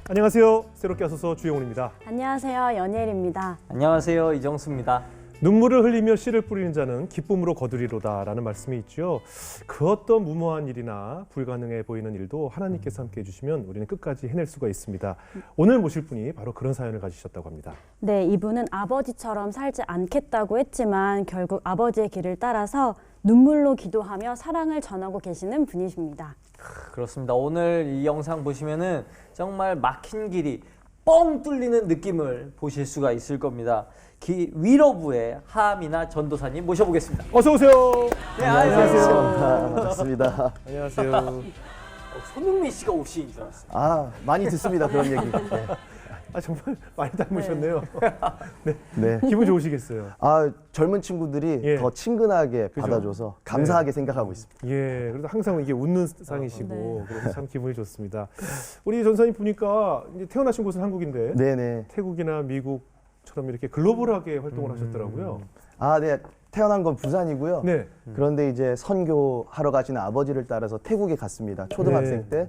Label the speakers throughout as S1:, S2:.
S1: 안녕하세요. 새롭게 하소서 주영훈입니다.
S2: 안녕하세요. 연예일입니다.
S3: 안녕하세요. 이정수입니다.
S1: 눈물을 흘리며 씨를 뿌리는 자는 기쁨으로 거두리로다라는 말씀이 있죠. 그 어떤 무모한 일이나 불가능해 보이는 일도 하나님께서 함께해 주시면 우리는 끝까지 해낼 수가 있습니다. 오늘 모실 분이 바로 그런 사연을 가지셨다고 합니다.
S2: 네, 이분은 아버지처럼 살지 않겠다고 했지만 결국 아버지의 길을 따라서 눈물로 기도하며 사랑을 전하고 계시는 분이십니다.
S3: 그렇습니다. 오늘 이 영상 보시면은 정말 막힌 길이 뻥 뚫리는 느낌을 보실 수가 있을 겁니다. 위로부의 하미나 전도사님 모셔보겠습니다.
S1: 어서 오세요.
S3: 네,
S4: 안녕하세요. 반갑습니다.
S1: 안녕하세요.
S3: 손흥민 씨가 오신 줄 알았어요.
S4: 아, 많이 듣습니다. 그런 얘기. 네.
S1: 정말 많이 닮으셨네요.
S4: 네.
S1: 기분 좋으시겠어요.
S4: 젊은 친구들이
S1: 예.
S4: 더 친근하게
S1: 그죠?
S4: 받아줘서 감사하게 생각하고 있습니다.
S1: 예, 그래도 항상 이게 웃는 상이시고
S2: 네.
S1: 그래서 참 기분이 좋습니다. 우리 전사님 보니까 이제 태어나신 곳은 한국인데
S4: 네네.
S1: 태국이나 미국처럼 이렇게 글로벌하게 활동을 하셨더라고요.
S4: 네. 태어난 건 부산이고요.
S1: 네.
S4: 그런데 이제 선교하러 가시는 아버지를 따라서 태국에 갔습니다. 초등학생 때.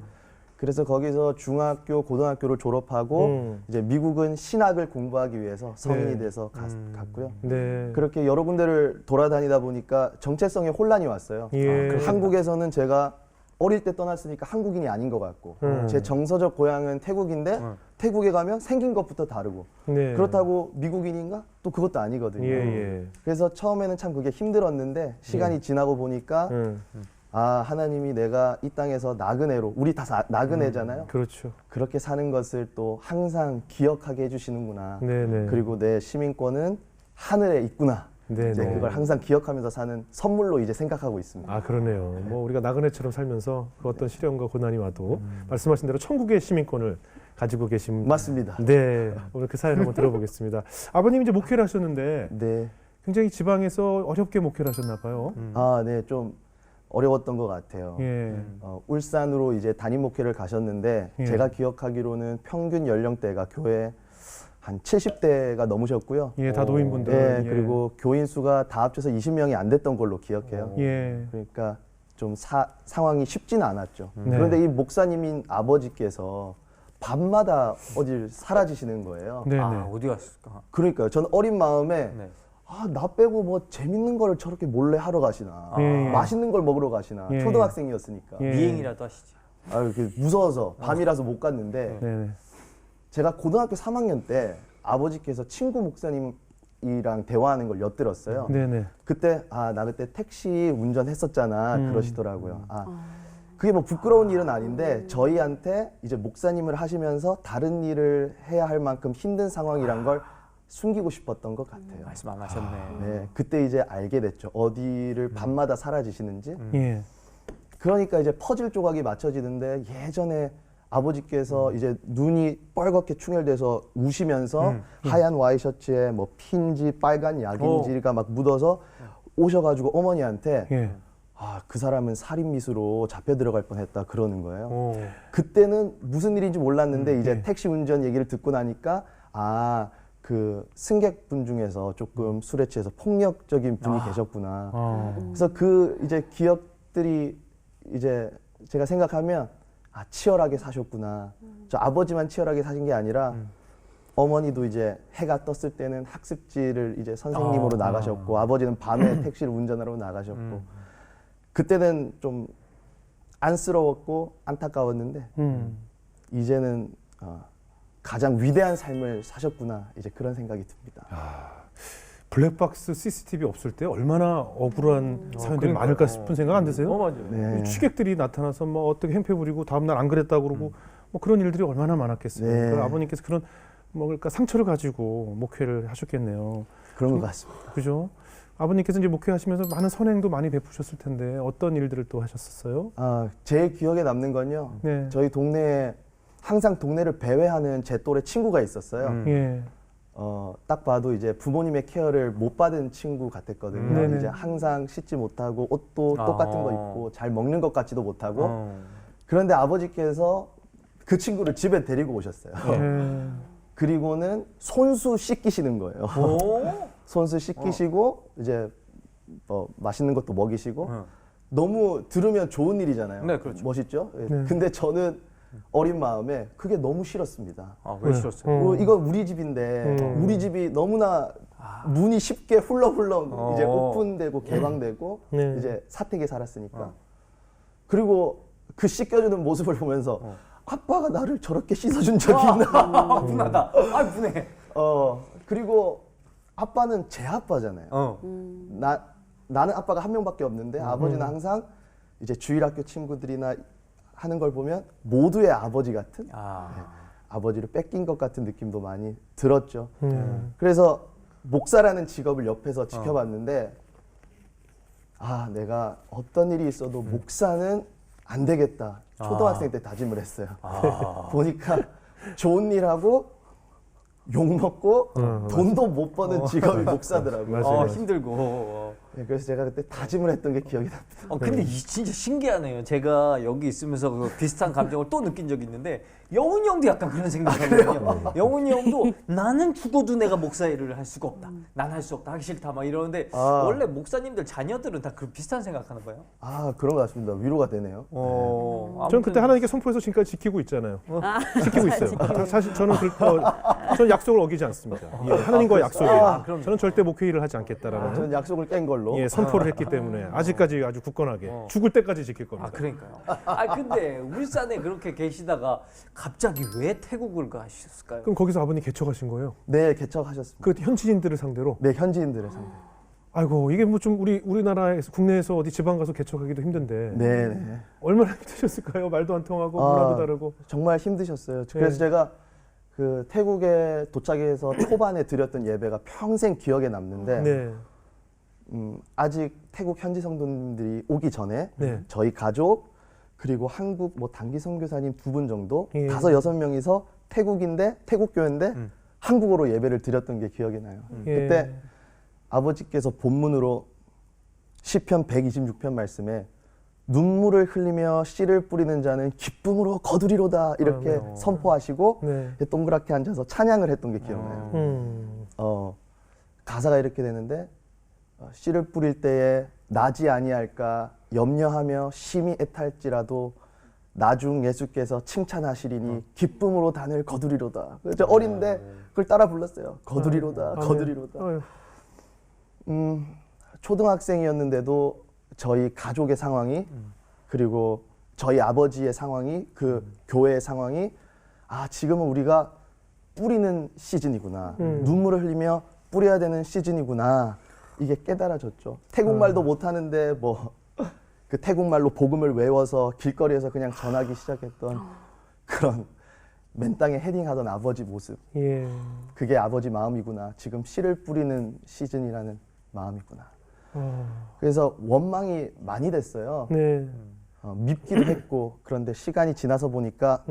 S4: 그래서 거기서 중학교, 고등학교를 졸업하고 이제 미국은 신학을 공부하기 위해서 성인이 돼서 갔고요.
S1: 네.
S4: 그렇게 여러 군데를 돌아다니다 보니까 정체성에 혼란이 왔어요.
S1: 예.
S4: 한국에서는 제가 어릴 때 떠났으니까 한국인이 아닌 것 같고 제 정서적 고향은 태국인데 태국에 가면 생긴 것부터 다르고
S1: 네.
S4: 그렇다고 미국인인가? 또 그것도 아니거든요.
S1: 예.
S4: 그래서 처음에는 참 그게 힘들었는데 시간이 지나고 보니까 하나님이 내가 이 땅에서 나그네로 우리 다 나그네잖아요.
S1: 그렇죠.
S4: 그렇게 사는 것을 또 항상 기억하게 해주시는구나.
S1: 네네.
S4: 그리고 내 시민권은 하늘에 있구나.
S1: 네네.
S4: 이제 그걸 항상 기억하면서 사는 선물로 이제 생각하고 있습니다.
S1: 그러네요. 뭐 우리가 나그네처럼 살면서 그 어떤 시련과 고난이 와도 말씀하신 대로 천국의 시민권을 가지고 계신
S4: 맞습니다.
S1: 네. 오늘 그 사연 한번 들어보겠습니다. 아버님 이제 목회를 하셨는데
S4: 네.
S1: 굉장히 지방에서 어렵게 목회를 하셨나 봐요.
S4: 네, 좀 어려웠던 것 같아요.
S1: 예.
S4: 울산으로 이제 담임 목회를 가셨는데
S1: 예.
S4: 제가 기억하기로는 평균 연령대가 교회 한 70대가 넘으셨고요.
S1: 예, 다 노인분들.
S4: 예, 그리고 교인 수가 다 합쳐서 20명이 안 됐던 걸로 기억해요.
S1: 예.
S4: 그러니까 좀 상황이 쉽지는 않았죠.
S1: 네.
S4: 그런데 이 목사님인 아버지께서 밤마다 어딜 사라지시는 거예요.
S1: 네네.
S3: 어디 갔을까?
S4: 그러니까요. 저는 어린 마음에
S3: 네.
S4: 나 빼고 뭐 재밌는 거를 저렇게 몰래 하러 가시나,
S1: 예.
S4: 맛있는 걸 먹으러 가시나,
S1: 예.
S4: 초등학생이었으니까.
S1: 예.
S3: 미행이라도 하시지.
S4: 무서워서 밤이라서 못 갔는데
S1: 네네.
S4: 제가 고등학교 3학년 때 아버지께서 친구 목사님이랑 대화하는 걸 엿들었어요.
S1: 네네.
S4: 그때 나 그때 택시 운전했었잖아 그러시더라고요. 그게 뭐 부끄러운 일은 아닌데 저희한테 이제 목사님을 하시면서 다른 일을 해야 할 만큼 힘든 상황이란 걸 숨기고 싶었던 것 같아요.
S3: 말씀 안 하셨네.
S4: 네, 그때 이제 알게 됐죠. 어디를 밤마다 사라지시는지.
S1: 예.
S4: 그러니까 이제 퍼즐 조각이 맞춰지는데 예전에 아버지께서 이제 눈이 빨갛게 충혈돼서 우시면서 하얀 와이셔츠에 뭐 핀지 빨간 약인지가 막 묻어서 오셔가지고 어머니한테
S1: 예.
S4: 그 사람은 살인 미수로 잡혀 들어갈 뻔했다 그러는 거예요.
S1: 오.
S4: 그때는 무슨 일인지 몰랐는데 이제
S1: 예.
S4: 택시 운전 얘기를 듣고 나니까 그 승객분 중에서 조금 술에 취해서 폭력적인 분이 계셨구나. 그래서 그 이제 기억들이 이제 제가 생각하면 치열하게 사셨구나. 저 아버지만 치열하게 사신 게 아니라 어머니도 이제 해가 떴을 때는 학습지를 이제 선생님으로 나가셨고 아버지는 밤에 택시를 운전하러 나가셨고 그때는 좀 안쓰러웠고 안타까웠는데 이제는 가장 위대한 삶을 사셨구나 이제 그런 생각이 듭니다.
S1: 블랙박스 CCTV 없을 때 얼마나 억울한 사연들이 많을까 싶은 생각 안 드세요?
S3: 맞아요.
S4: 네.
S1: 취객들이 나타나서 뭐 어떻게 행패 부리고 다음날 안 그랬다고 그러고 뭐 그런 일들이 얼마나 많았겠어요.
S4: 네.
S1: 그러니까 아버님께서 그런 그러니까 상처를 가지고 목회를 하셨겠네요.
S4: 그런 것 같습니다.
S1: 그죠? 아버님께서 이제 목회하시면서 많은 선행도 많이 베푸셨을 텐데 어떤 일들을 또 하셨었어요?
S4: 제일 기억에 남는 건요.
S1: 네.
S4: 저희 동네에 항상 동네를 배회하는 제 또래 친구가 있었어요.
S1: 예.
S4: 딱 봐도 이제 부모님의 케어를 못 받은 친구 같았거든요.
S1: 네네.
S4: 이제 항상 씻지 못하고 옷도 똑같은 거 입고 잘 먹는 것 같지도 못하고 그런데 아버지께서 그 친구를 집에 데리고 오셨어요.
S1: 예.
S4: 그리고는 손수 씻기시는 거예요. 손수 씻기시고 이제 뭐 맛있는 것도 먹이시고 너무 들으면 좋은 일이잖아요.
S3: 네, 그렇죠.
S4: 멋있죠? 예.
S1: 네.
S4: 근데 저는 어린 마음에 그게 너무 싫었습니다.
S3: 아, 왜 싫었어요?
S4: 이거 우리 집인데 우리 집이 너무나 문이 쉽게 훌렁훌렁 이제 오픈되고 개방되고
S1: 네.
S4: 이제 사택에 살았으니까 그리고 그 씻겨주는 모습을 보면서 아빠가 나를 저렇게 씻어준 적이 있나?
S3: 분하다. 아, 분해.
S4: 그리고 아빠는 제 아빠잖아요. 나는 아빠가 한 명밖에 없는데 아버지는 항상 이제 주일학교 친구들이나 하는 걸 보면 모두의 아버지 같은 아버지를 뺏긴 것 같은 느낌도 많이 들었죠. 그래서 목사라는 직업을 옆에서 지켜봤는데 아 내가 어떤 일이 있어도 목사는 안 되겠다. 초등학생 때 다짐을 했어요. 보니까 좋은 일하고 욕 먹고 돈도 못 버는 직업이 목사더라고요.
S1: 맞아요.
S3: 힘들고.
S4: 네, 그래서 제가 그때 다짐을 했던 게 기억이 납니다.
S3: 근데 진짜 신기하네요. 제가 여기 있으면서 그 비슷한 감정을 또 느낀 적이 있는데 영훈이 형도 약간 그런 생각이거든요. 영훈이 형도 나는 죽어도 내가 목사 일을 할 수가 없다. 난 할 수 없다. 하기 싫다. 막 이러는데 원래 목사님들 자녀들은 다 그 비슷한 생각하는 거예요?
S4: 아 그런 것 같습니다. 위로가 되네요.
S1: 저는 그때 하나님께 선포해서 지금까지 지키고 있잖아요. 지키고 있어요. 사실 저는 저는 약속을 어기지 않습니다. 예, 하나님과의 약속이에요. 저는 절대 목회일을 하지 않겠다라는
S4: 저는 약속을 깬 걸로.
S1: 예, 선포를 했기 때문에 아직까지 아주 굳건하게 죽을 때까지 지킬 겁니다.
S3: 그러니까요. 근데 울산에 그렇게 계시다가 갑자기 왜 태국을 가셨을까요?
S1: 그럼 거기서 아버님 개척하신 거예요?
S4: 네, 개척하셨습니다.
S1: 그 현지인들을 상대로?
S4: 네, 현지인들의 상대.
S1: 아이고 이게 뭐 좀 우리나라에서 국내에서 어디 지방 가서 개척하기도 힘든데
S4: 네, 네.
S1: 얼마나 힘드셨을까요? 말도 안 통하고 문화도 다르고.
S4: 정말 힘드셨어요. 그래서 제가 그 태국에 도착해서 초반에 드렸던 예배가 평생 기억에 남는데
S1: 네.
S4: 아직 태국 현지 성도님들이 오기 전에
S1: 네.
S4: 저희 가족 그리고 한국 뭐 단기 선교사님 2분 정도
S1: 예.
S4: 5-6명이서 태국인데 태국 교회인데 한국어로 예배를 드렸던 게 기억이 나요.
S1: 예.
S4: 그때 아버지께서 본문으로 시편 126편 말씀에 눈물을 흘리며 씨를 뿌리는 자는 기쁨으로 거두리로다 이렇게 선포하시고
S1: 네.
S4: 동그랗게 앉아서 찬양을 했던 게 기억나요. 가사가 이렇게 되는데 씨를 뿌릴 때에 나지 아니할까 염려하며 심히 애탈지라도 나중 예수께서 칭찬하시리니 기쁨으로 단을 거두리로다. 저 어린데 그걸 따라 불렀어요. 거두리로다, 거두리로다. 초등학생이었는데도 저희 가족의 상황이 그리고 저희 아버지의 상황이 그 교회의 상황이 지금은 우리가 뿌리는 시즌이구나. 눈물을 흘리며 뿌려야 되는 시즌이구나. 이게 깨달아졌죠. 태국말도 못하는데 뭐 그 태국말로 복음을 외워서 길거리에서 그냥 전하기 시작했던 그런 맨 땅에 헤딩하던 아버지 모습.
S1: 예.
S4: 그게 아버지 마음이구나. 지금 씨를 뿌리는 시즌이라는 마음이구나. 그래서 원망이 많이 됐어요.
S1: 네.
S4: 밉기도 했고 그런데 시간이 지나서 보니까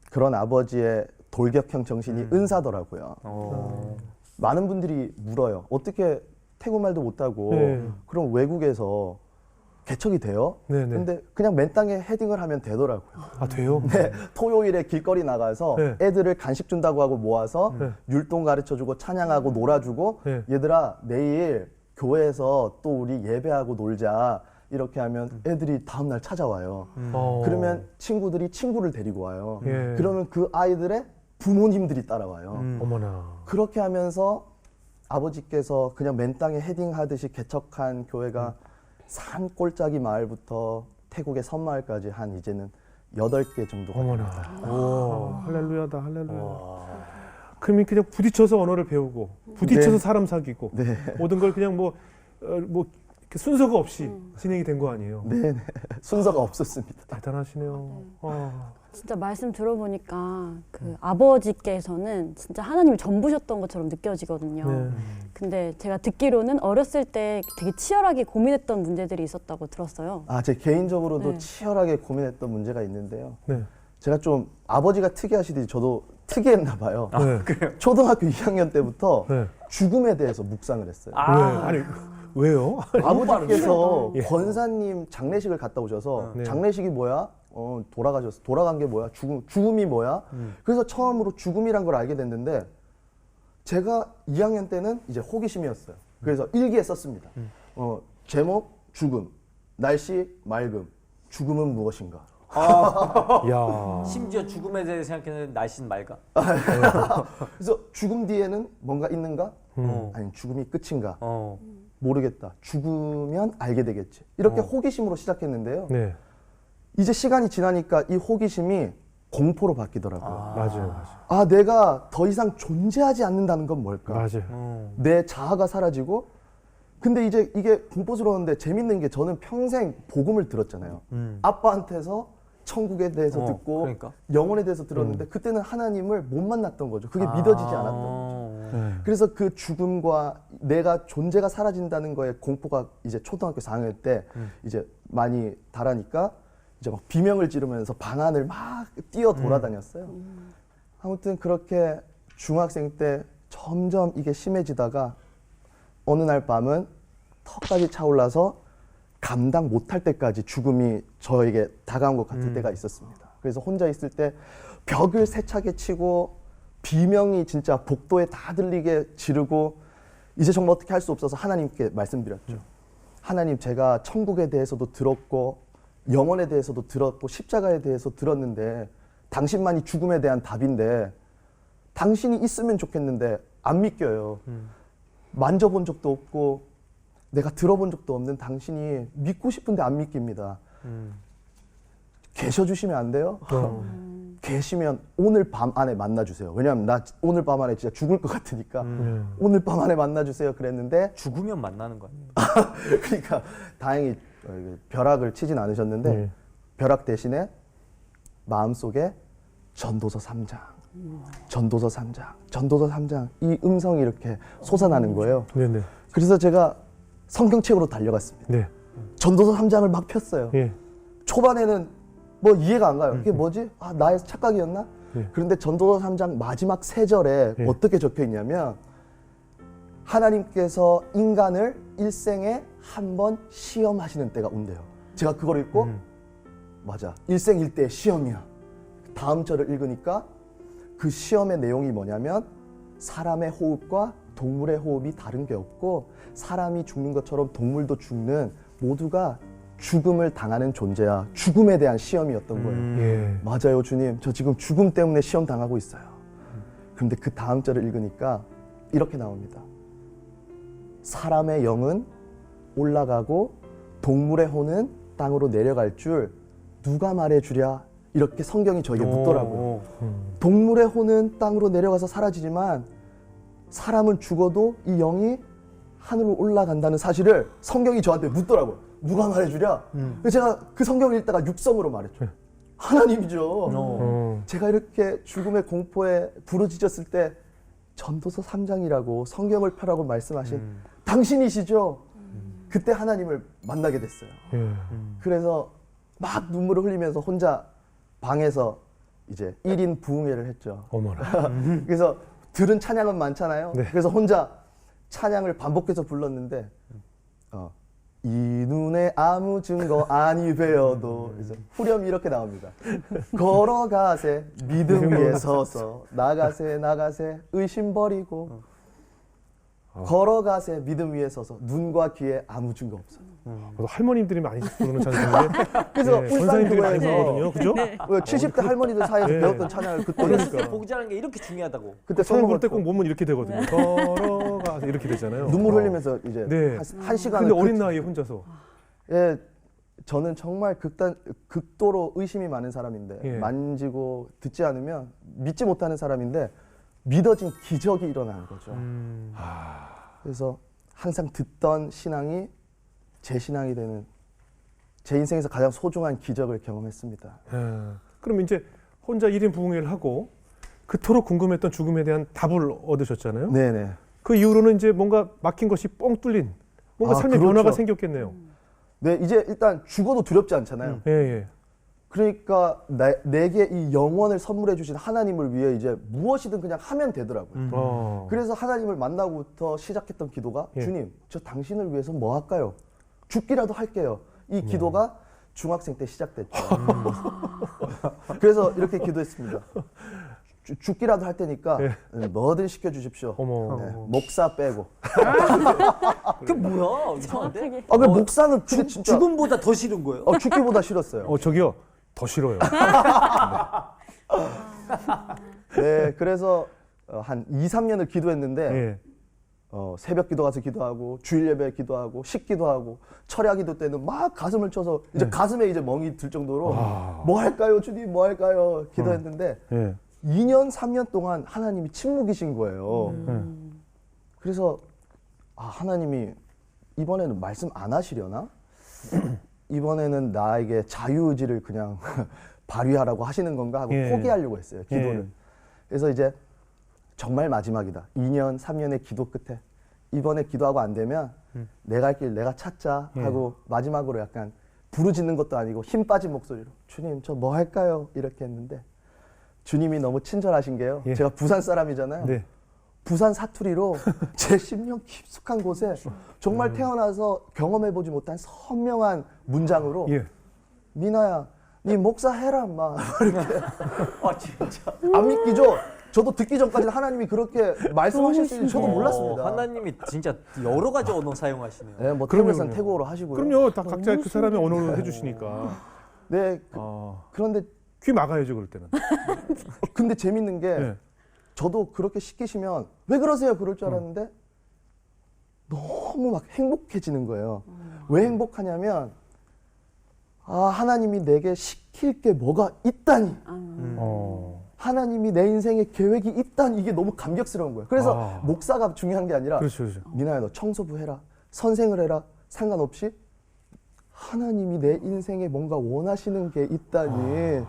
S4: 그런 아버지의 돌격형 정신이 은사더라고요. 많은 분들이 물어요. 어떻게 태국말도 못하고 그럼 외국에서 개척이 돼요?
S1: 네네.
S4: 근데 그냥 맨 땅에 헤딩을 하면 되더라고요.
S1: 돼요?
S4: 네, 토요일에 길거리 나가서
S1: 네.
S4: 애들을 간식 준다고 하고 모아서 율동 가르쳐주고 찬양하고 놀아주고
S1: 네.
S4: 얘들아 내일 교회에서 또 우리 예배하고 놀자 이렇게 하면 애들이 다음날 찾아와요. 그러면 친구들이 친구를 데리고 와요.
S1: 예.
S4: 그러면 그 아이들의 부모님들이 따라와요.
S1: 어머나.
S4: 그렇게 하면서 아버지께서 그냥 맨 땅에 헤딩하듯이 개척한 교회가 산골짜기 마을부터 태국의 섬마을까지 한 이제는 8개 정도가
S1: 어머나.
S4: 됩니다.
S1: 할렐루야다, 할렐루야. 그러면 그냥 부딪혀서 언어를 배우고, 부딪혀서
S4: 네.
S1: 사람 사귀고,
S4: 네.
S1: 모든 걸 그냥 뭐 이렇게 순서가 없이 진행이 된 거 아니에요?
S4: 네네. 순서가 없었습니다.
S1: 대단하시네요.
S2: 진짜 말씀 들어보니까 그 아버지께서는 진짜 하나님이 전부셨던 것처럼 느껴지거든요.
S1: 네.
S2: 근데 제가 듣기로는 어렸을 때 되게 치열하게 고민했던 문제들이 있었다고 들었어요.
S4: 제 개인적으로도
S2: 네.
S4: 치열하게 고민했던 문제가 있는데요.
S1: 네.
S4: 제가 좀 아버지가 특이하시듯이 저도 특이했나 봐요.
S1: 네.
S4: 초등학교 2학년 때부터
S1: 네.
S4: 죽음에 대해서 묵상을 했어요.
S1: 왜? 아니, 왜요?
S4: 아버지께서
S1: 예.
S4: 권사님 장례식을 갔다 오셔서
S1: 네.
S4: 장례식이 뭐야? 돌아가셨어. 돌아간 게 뭐야? 죽음이 뭐야? 그래서 처음으로 죽음이란 걸 알게 됐는데 제가 2학년 때는 이제 호기심이었어요. 그래서 일기에 썼습니다. 제목 죽음, 날씨 맑음, 죽음은 무엇인가?
S1: 야.
S3: 심지어 죽음에 대해 생각했는데 날씨는 맑아.
S4: 그래서 죽음 뒤에는 뭔가 있는가?
S3: 어.
S4: 아니 죽음이 끝인가?
S3: 어.
S4: 모르겠다. 죽으면 알게 되겠지. 이렇게 호기심으로 시작했는데요.
S1: 네.
S4: 이제 시간이 지나니까 이 호기심이 공포로 바뀌더라고요.
S1: 맞아요. 맞아요.
S4: 아, 내가 더 이상 존재하지 않는다는 건 뭘까?
S1: 맞아요.
S4: 내 자아가 사라지고. 근데 이제 이게 공포스러운데 재밌는 게 저는 평생 복음을 들었잖아요. 아빠한테서 천국에 대해서 듣고
S3: 그러니까.
S4: 영혼에 대해서 들었는데 그때는 하나님을 못 만났던 거죠. 그게 믿어지지 않았던 거죠.
S1: 네.
S4: 그래서 그 죽음과 내가 존재가 사라진다는 거에 공포가 이제 초등학교 4학년 때 이제 많이 달하니까 이제 막 비명을 지르면서 방 안을 막 뛰어 돌아다녔어요. 아무튼 그렇게 중학생 때 점점 이게 심해지다가 어느 날 밤은 턱까지 차올라서 감당 못할 때까지 죽음이 저에게 다가온 것 같을 때가 있었습니다. 그래서 혼자 있을 때 벽을 세차게 치고 비명이 진짜 복도에 다 들리게 지르고 이제 정말 어떻게 할 수 없어서 하나님께 말씀드렸죠. 하나님, 제가 천국에 대해서도 들었고 영혼에 대해서도 들었고 십자가에 대해서 들었는데 당신만이 죽음에 대한 답인데 당신이 있으면 좋겠는데 안 믿겨요. 만져본 적도 없고 내가 들어본 적도 없는 당신이 믿고 싶은데 안 믿깁니다. 계셔주시면 안 돼요? 계시면 오늘 밤 안에 만나주세요. 왜냐하면 나 오늘 밤 안에 진짜 죽을 것 같으니까 오늘 밤 안에 만나주세요 그랬는데
S3: 죽으면 만나는 거 아니에요?
S4: 그러니까 다행히 벼락을 치진 않으셨는데
S1: 네.
S4: 벼락 대신에 마음속에 전도서 3장, 전도서 3장, 전도서 3장 이 음성이 이렇게 솟아나는 거예요.
S1: 네네.
S4: 그래서 제가 성경책으로 달려갔습니다.
S1: 네.
S4: 전도서 3장을 막 폈어요.
S1: 예.
S4: 초반에는 뭐 이해가 안 가요. 이게 뭐지? 아, 나의 착각이었나?
S1: 네.
S4: 그런데 전도서 3장 마지막 세 절에
S1: 네.
S4: 어떻게 적혀 있냐면 하나님께서 인간을 일생에 한 번 시험하시는 때가 온대요. 제가 그걸 읽고 맞아. 일생일대의 시험이야. 다음 절을 읽으니까 그 시험의 내용이 뭐냐면 사람의 호흡과 동물의 호흡이 다른 게 없고 사람이 죽는 것처럼 동물도 죽는 모두가 죽음을 당하는 존재야. 죽음에 대한 시험이었던 거예요.
S1: 예.
S4: 맞아요, 주님. 저 지금 죽음 때문에 시험 당하고 있어요. 그런데 그 다음 절을 읽으니까 이렇게 나옵니다. 사람의 영은 올라가고 동물의 혼은 땅으로 내려갈 줄 누가 말해주랴? 이렇게 성경이 저에게 묻더라고요. 동물의 혼은 땅으로 내려가서 사라지지만 사람은 죽어도 이 영이 하늘로 올라간다는 사실을 성경이 저한테 묻더라고요. 누가 말해주랴? 그래서 제가 그 성경을 읽다가 육성으로 말했죠. 하나님이죠. 제가 이렇게 죽음의 공포에 부르짖었을 때 전도서 3장이라고 성경을 펴라고 말씀하신 당신이시죠? 그때 하나님을 만나게 됐어요.
S1: 예.
S4: 그래서 막 눈물을 흘리면서 혼자 방에서 이제 1인 부흥회를 했죠.
S1: 어머나.
S4: 그래서 들은 찬양은 많잖아요.
S1: 네.
S4: 그래서 혼자 찬양을 반복해서 불렀는데 이 눈에 아무 증거 아니 되어도 그래서 후렴이 이렇게 나옵니다. 걸어가세 믿음 위에 서서 나가세 의심 버리고 걸어가세 믿음 위에 서서 눈과 귀에 아무 증거 없어.
S1: 할머님들이 많이 부르는 찬송인데
S4: 그래서
S1: 네, 전사님들이 많이
S4: 울산교회에서
S1: 부르거든요. 그죠?
S4: 70대 할머니들 사이에서
S1: 네.
S4: 배웠던 찬양을 그때
S3: 어렸을 때
S1: 그러니까.
S3: 보기 잘하는 게 이렇게 중요하다고.
S4: 그때
S1: 처음 볼 때
S4: 써먹었고
S1: 꼭 몸은 이렇게 되거든요. 걸어가서 이렇게 되잖아요.
S4: 눈물 흘리면서 이제
S1: 네.
S4: 한 시간을
S1: 근데 어린 나이에 혼자서.
S4: 예, 저는 정말 극도로 의심이 많은 사람인데
S1: 예.
S4: 만지고 듣지 않으면 믿지 못하는 사람인데 믿어진 기적이 일어나는 거죠. 그래서 항상 듣던 신앙이 제 신앙이 되는 제 인생에서 가장 소중한 기적을 경험했습니다.
S1: 예. 그럼 이제 혼자 1인 부흥회를 하고 그토록 궁금했던 죽음에 대한 답을 얻으셨잖아요.
S4: 네네.
S1: 그 이후로는 이제 뭔가 막힌 것이 뻥 뚫린 뭔가
S4: 아,
S1: 삶의
S4: 그렇죠.
S1: 변화가 생겼겠네요.
S4: 네, 이제 일단 죽어도 두렵지 않잖아요.
S1: 예, 예.
S4: 그러니까 내게 이 영원을 선물해 주신 하나님을 위해 이제 무엇이든 그냥 하면 되더라고요. 그래서 하나님을 만나고부터 시작했던 기도가
S1: 예.
S4: 주님, 저 당신을 위해서 뭐 할까요? 죽기라도 할게요. 이 기도가 중학생 때 시작됐죠. 그래서 이렇게 기도했습니다. 죽기라도 할 테니까 뭐든 시켜주십시오.
S1: 어머.
S4: 네, 목사 빼고.
S3: 그게 뭐야? 이상한데?
S2: 정확하게.
S4: 아, 그 목사는 진짜
S3: 죽음보다 더 싫은 거예요?
S4: 죽기보다 싫었어요.
S1: 저기요. 더 싫어요.
S4: 네, 그래서 한 2, 3년을 기도했는데
S1: 예.
S4: 새벽 기도 가서 기도하고 주일 예배 기도하고 식기도하고 철야 기도 때는 막 가슴을 쳐서 이제 가슴에 이제 멍이 들 정도로 뭐 할까요, 주님, 뭐 할까요 기도했는데
S1: 예.
S4: 2년, 3년 동안 하나님이 침묵이신 거예요. 그래서 하나님이 이번에는 말씀 안 하시려나? 이번에는 나에게 자유의지를 그냥 발휘하라고 하시는 건가 하고
S1: 예.
S4: 포기하려고 했어요, 기도를.
S1: 예.
S4: 그래서 이제 정말 마지막이다. 2년, 3년의 기도 끝에 이번에 기도하고 안 되면 내가 할 길 내가 찾자 하고 마지막으로 약간 부르짖는 것도 아니고 힘 빠진 목소리로 주님 저 뭐 할까요? 이렇게 했는데 주님이 너무 친절하신 게요.
S1: 예.
S4: 제가 부산 사람이잖아요.
S1: 네.
S4: 부산 사투리로 제 심령 깊숙한 곳에 정말 태어나서 경험해보지 못한 선명한 문장으로
S1: 예.
S4: 미나야 네 목사 해라 막 이렇게
S3: 진짜.
S4: 안 믿기죠? 저도 듣기 전까지는 하나님이 그렇게 말씀하실 줄 저도 몰랐습니다.
S3: 하나님이 진짜 여러 가지 언어 사용하시네요.
S4: 네, 뭐
S1: 그럼요,
S4: 태국에서는
S1: 그럼요.
S4: 태국어로 하시고요.
S1: 그럼요. 다 각자 그 사람의 언어로 해주시니까.
S4: 네, 그런데
S1: 귀 막아야죠 그럴 때는.
S4: 근데 재밌는 게
S1: 예.
S4: 저도 그렇게 시키시면 왜 그러세요? 그럴 줄 알았는데 너무 막 행복해지는 거예요. 왜 행복하냐면 하나님이 내게 시킬 게 뭐가 있다니. 하나님이 내 인생에 계획이 있다니 이게 너무 감격스러운 거예요. 그래서 목사가 중요한 게 아니라
S1: 그렇죠, 그렇죠.
S4: 미나야 너 청소부 해라, 선생을 해라 상관없이 하나님이 내 인생에 뭔가 원하시는 게 있다니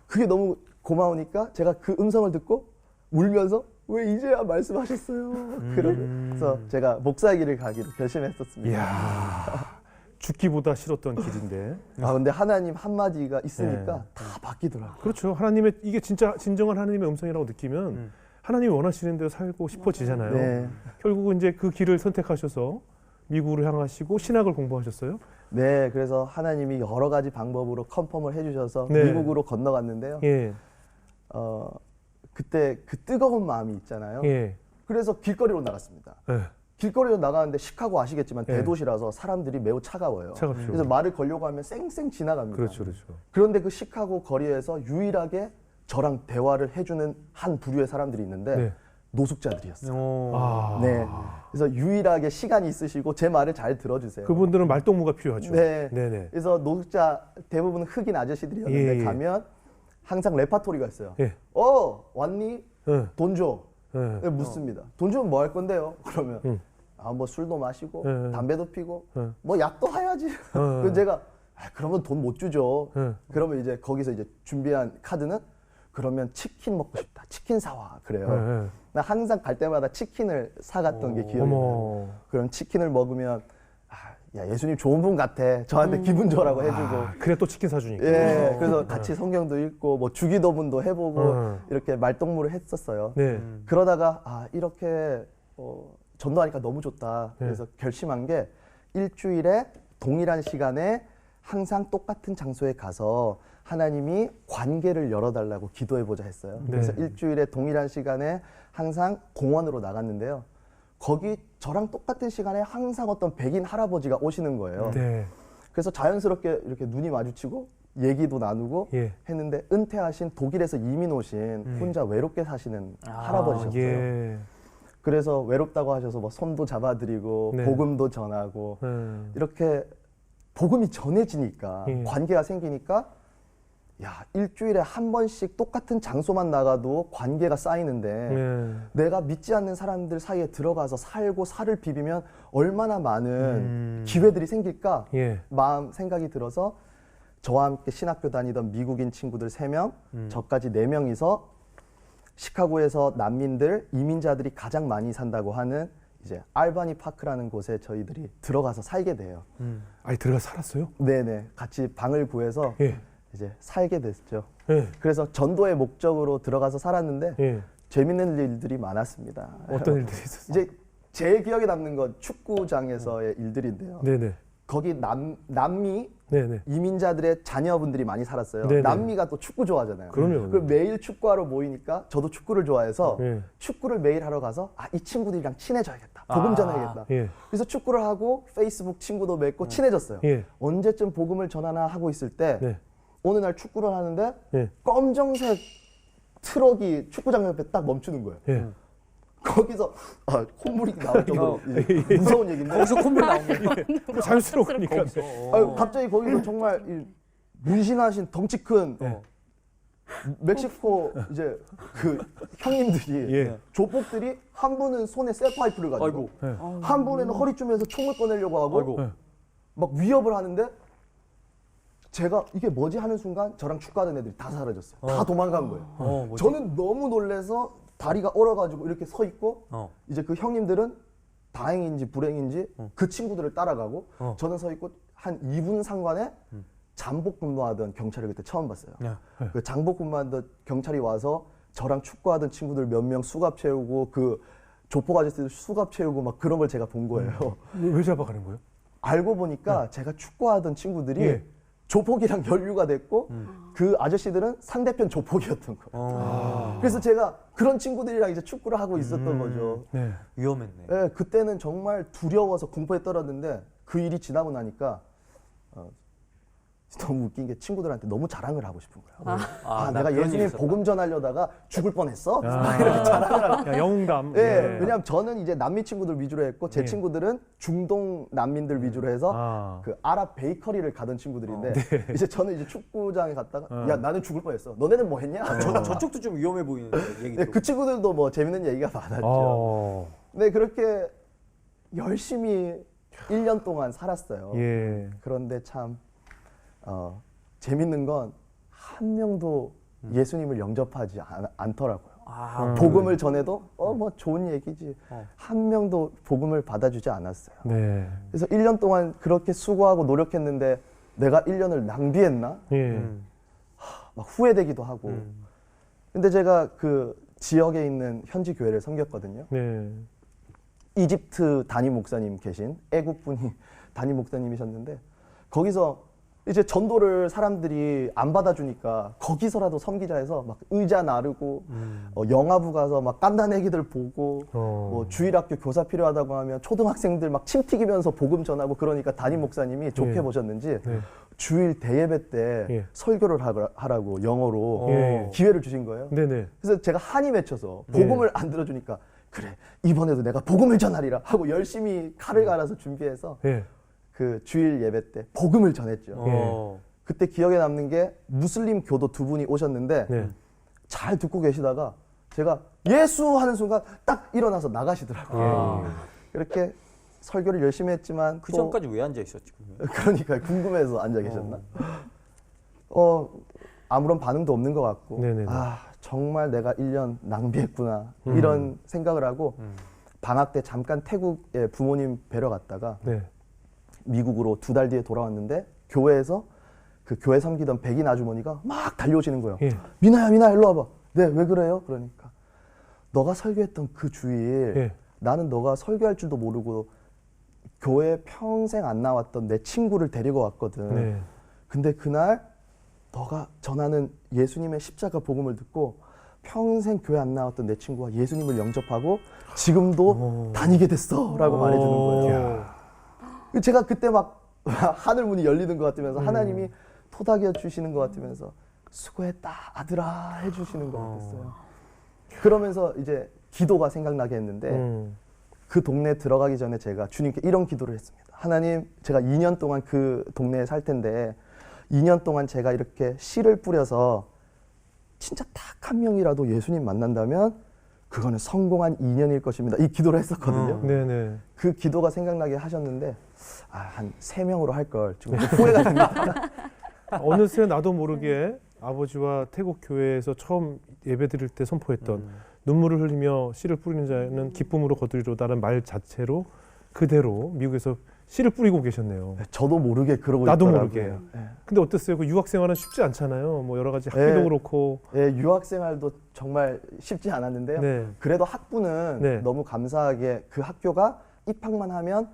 S4: 그게 너무 고마우니까 제가 그 음성을 듣고 울면서 왜 이제야 말씀하셨어요. 그러면서 제가 목사의 길을 가기로 결심했었습니다.
S1: 이야. 죽기보다 싫었던 길인데.
S4: 근데 하나님 한마디가 있으니까 다 바뀌더라고요.
S1: 그렇죠. 하나님의 이게 진짜 진정한 하나님의 음성이라고 느끼면 하나님이 원하시는 대로 살고 싶어지잖아요.
S4: 네.
S1: 결국은 이제 그 길을 선택하셔서 미국으로 향하시고 신학을 공부하셨어요.
S4: 네, 그래서 하나님이 여러 가지 방법으로 컨펌을 해주셔서
S1: 네.
S4: 미국으로 건너갔는데요.
S1: 예.
S4: 그때 그 뜨거운 마음이 있잖아요.
S1: 예.
S4: 그래서 길거리로 나갔습니다.
S1: 예.
S4: 길거리로 나가는데 시카고 아시겠지만
S1: 예.
S4: 대도시라서 사람들이 매우 차가워요.
S1: 차갑죠.
S4: 그래서 말을 걸려고 하면 쌩쌩 지나갑니다.
S1: 그렇죠, 그렇죠.
S4: 그런데 그 시카고 거리에서 유일하게 저랑 대화를 해주는 한 부류의 사람들이 있는데
S1: 네.
S4: 노숙자들이었어요. 네. 그래서 유일하게 시간이 있으시고 제 말을 잘 들어주세요.
S1: 그분들은 말동무가 필요하죠.
S4: 네.
S1: 네네.
S4: 그래서 노숙자 대부분 흑인 아저씨들이었는데
S1: 예, 예.
S4: 가면 항상 레파토리가 있어요.
S1: 예.
S4: 왔니?
S1: 예.
S4: 돈 줘.
S1: 예.
S4: 네, 묻습니다. 돈 주면 뭐 할 건데요? 그러면 뭐 술도 마시고
S1: 예.
S4: 담배도 피고
S1: 예.
S4: 뭐 약도 해야지. 그래서 제가 그러면 돈 못 주죠.
S1: 예.
S4: 그러면 이제 거기서 이제 준비한 카드는 그러면 치킨 먹고 싶다. 치킨 사와. 그래요.
S1: 예. 예.
S4: 나 항상 갈 때마다 치킨을 사갔던 게 기억이 나요.
S1: 어머.
S4: 그럼 치킨을 먹으면 야 예수님 좋은 분 같아. 저한테 기분 좋으라고 해주고.
S1: 그래 또 치킨 사주니까.
S4: 예, 그래서 같이 성경도 읽고 뭐 주기도문도 해보고
S1: 음.
S4: 이렇게 말동무를 했었어요.
S1: 네.
S4: 그러다가 이렇게 전도하니까 너무 좋다. 그래서 결심한 게 일주일에 동일한 시간에 항상 똑같은 장소에 가서 하나님이 관계를 열어달라고 기도해보자 했어요.
S1: 네.
S4: 그래서 일주일에 동일한 시간에 항상 공원으로 나갔는데요. 거기 저랑 똑같은 시간에 항상 어떤 백인 할아버지가 오시는 거예요.
S1: 네.
S4: 그래서 자연스럽게 이렇게 눈이 마주치고 얘기도 나누고
S1: 예.
S4: 했는데 은퇴하신 독일에서 이민 오신 혼자 외롭게 사시는 할아버지셨어요.
S1: 예.
S4: 그래서 외롭다고 하셔서 뭐 손도 잡아드리고
S1: 네.
S4: 복음도 전하고 이렇게 복음이 전해지니까
S1: 예.
S4: 관계가 생기니까 일주일에 한 번씩 똑같은 장소만 나가도 관계가 쌓이는데
S1: 예.
S4: 내가 믿지 않는 사람들 사이에 들어가서 살고 살을 비비면 얼마나 많은 기회들이 생길까
S1: 예.
S4: 생각이 들어서 저와 함께 신학교 다니던 미국인 친구들 3명, 저까지 4명이서 시카고에서 난민들, 이민자들이 가장 많이 산다고 하는 이제 알바니 파크라는 곳에 저희들이 들어가서 살게 돼요.
S1: 아니 들어가 살았어요?
S4: 네네, 같이 방을 구해서
S1: 예.
S4: 이제 살게 됐죠.
S1: 예.
S4: 그래서 전도의 목적으로 들어가서 살았는데
S1: 예.
S4: 재밌는 일들이 많았습니다.
S1: 어떤 일들이 있었어요?
S4: 이제 제일 기억에 남는 건 축구장에서의 일들인데요.
S1: 네네.
S4: 거기 남미
S1: 네네.
S4: 이민자들의 자녀분들이 많이 살았어요.
S1: 네네.
S4: 남미가 또 축구 좋아하잖아요.
S1: 그럼요.
S4: 그럼 매일 축구하러 모이니까 저도 축구를 좋아해서
S1: 예.
S4: 축구를 매일 하러 가서 이 친구들이랑 친해져야겠다. 복음 전해야겠다.
S1: 예.
S4: 그래서 축구를 하고 페이스북 친구도 맺고 친해졌어요.
S1: 예.
S4: 언제쯤 복음을 전하나 하고 있을 때
S1: 네.
S4: 어느 날 축구를 하는데
S1: 예.
S4: 검정색 트럭이 축구장 옆에 딱 멈추는 거예요.
S1: 예.
S4: 거기서 콧물이 나올 정도로 이제 무서운 얘기인데
S3: 거기서 콧물 나온 거예요.
S1: 뭐 자연스러우니까.
S4: 갑자기 거기서 정말 이 문신하신 덩치 큰 멕시코 이제 그 형님들이
S1: 예.
S4: 조폭들이 한 분은 손에 쇠파이프를 가지고
S3: 아이고.
S4: 한 분은 허리춤에서 총을 꺼내려고 하고
S3: 아이고.
S1: 네.
S4: 막 위협을 하는데 제가 이게 뭐지 하는 순간 저랑 축구하던 애들이 다 사라졌어요. 다 도망간 거예요.
S3: 뭐지?
S4: 저는 너무 놀래서 다리가 얼어가지고 이렇게 서 있고 이제 그 형님들은 다행인지 불행인지 그 친구들을 따라가고 저는 서 있고 한 2분 상관에 잠복 근무하던 경찰을 그때 처음 봤어요. 그 잠복 근무하던 경찰이 와서 저랑 축구하던 친구들 몇 명 수갑 채우고 그 조폭 아저씨들 수갑 채우고 막 그런 걸 제가 본 거예요.
S1: 왜 잡아가는 거예요?
S4: 알고 보니까 제가 축구하던 친구들이
S1: 예.
S4: 조폭이랑 연루가 됐고 그 아저씨들은 상대편 조폭이었던 거예요. 그래서 제가 그런 친구들이랑 이제 축구를 하고 있었던 거죠.
S1: 네.
S3: 위험했네.
S4: 예, 그때는 정말 두려워서 공포에 떨었는데 그 일이 지나고 나니까 너무 웃긴 게 친구들한테 너무 자랑을 하고 싶은 거예요.
S3: 나
S4: 내가
S3: 그런
S4: 예수님
S3: 일이 있었다.
S4: 복음 전하려다가 죽을 뻔했어. 막 이렇게 자랑을 하고.
S1: 야, 영웅담.
S4: 예,
S1: 예.
S4: 왜냐하면 저는 이제 남미 친구들 위주로 했고 제
S1: 예.
S4: 친구들은 중동 난민들 위주로 해서
S1: 아.
S4: 그 아랍 베이커리를 가던 친구들인데 이제 저는 이제 축구장에 갔다가 야 나는 죽을 뻔했어. 너네는 뭐 했냐?
S3: 저쪽도 좀 위험해 보이는 얘기.
S4: 네, 그 친구들도 뭐 재밌는 얘기가 많았죠.
S1: 어.
S4: 네, 그렇게 열심히 1년 동안 살았어요.
S1: 예.
S4: 그런데 참 재밌는 건 한 명도 예수님을 영접하지 않더라고요. 복음을 전해도 뭐 좋은 얘기지. 한 명도 복음을 받아주지 않았어요.
S1: 네.
S4: 그래서 1년 동안 그렇게 수고하고 노력했는데 내가 1년을 낭비했나?
S1: 예.
S4: 막 후회되기도 하고. 근데 제가 그 지역에 있는 현지 교회를 섬겼거든요.
S1: 네.
S4: 이집트 담임 목사님 계신 애국분이 담임 목사님이셨는데 거기서 이제 전도를 사람들이 안 받아주니까 거기서라도 섬기자 해서 막 의자 나르고 영화부 가서 막 깐난 애기들 보고 뭐 주일학교 교사 필요하다고 하면 초등학생들 막 침 튀기면서 복음 전하고 그러니까 담임 목사님이 좋게
S1: 예.
S4: 보셨는지
S1: 네.
S4: 주일 대예배 때
S1: 예.
S4: 설교를 하라고 영어로
S1: 예.
S4: 기회를 주신 거예요.
S1: 네네.
S4: 그래서 제가 한이 맺혀서 복음을 안 들어주니까 그래 이번에도 내가 복음을 전하리라 하고 열심히 칼을 갈아서 준비해서
S1: 예.
S4: 그 주일 예배 때 복음을 전했죠. 그때 기억에 남는 게 무슬림 교도 두 분이 오셨는데
S1: 네.
S4: 잘 듣고 계시다가 제가 예수 하는 순간 딱 일어나서 나가시더라고요. 이렇게 설교를 열심히 했지만
S3: 그
S4: 또
S3: 전까지 왜 앉아 있었지? 그러면?
S4: 그러니까 궁금해서 앉아 계셨나? 아무런 반응도 없는 것 같고
S1: 네네네.
S4: 정말 내가 1년 낭비했구나 이런 생각을 하고 방학 때 잠깐 태국에 부모님 뵈러 갔다가
S1: 네.
S4: 미국으로 2달 뒤에 돌아왔는데 교회에서 그 교회 섬기던 백인 아주머니가 막 달려오시는 거예요.
S1: 예.
S4: 미나야 일로 와봐. 네, 왜 그래요? 그러니까 너가 설교했던 그 주일
S1: 예.
S4: 나는 너가 설교할 줄도 모르고 교회에 평생 안 나왔던 내 친구를 데리고 왔거든.
S1: 네.
S4: 근데 그날 너가 전하는 예수님의 십자가 복음을 듣고 평생 교회 안 나왔던 내 친구가 예수님을 영접하고 지금도 다니게 됐어라고 말해주는 거예요. 제가 그때 막 하늘 문이 열리는 것 같으면서 하나님이 토닥여 주시는 것 같으면서 수고했다 아들아 해주시는 것 같았어요. 그러면서 이제 기도가 생각나게 했는데 그 동네 들어가기 전에 제가 주님께 이런 기도를 했습니다. 하나님, 제가 2년 동안 그 동네에 살 텐데 2년 동안 제가 이렇게 씨를 뿌려서 진짜 딱 한 명이라도 예수님 만난다면 그거는 성공한 2년일 것입니다. 이 기도를 했었거든요.
S1: 네네.
S4: 그 기도가 생각나게 하셨는데 한 3명으로 할 걸 지금 후회가 됩니다.
S1: 어느새 나도 모르게 아버지와 태국 교회에서 처음 예배드릴 때 선포했던 눈물을 흘리며 씨를 뿌리는 자는 기쁨으로 거두리로다라는 말 자체로 그대로 미국에서 씨를 뿌리고 계셨네요.
S4: 저도 모르게 그러고
S1: 나도
S4: 있더라고요.
S1: 모르게.
S4: 네.
S1: 근데 어땠어요? 그 유학 생활은 쉽지 않잖아요. 뭐 여러 가지 학비도
S4: 네.
S1: 그렇고.
S4: 예, 유학 생활도 정말 쉽지 않았는데요.
S1: 네.
S4: 그래도 학부는
S1: 네.
S4: 너무 감사하게 그 학교가 입학만 하면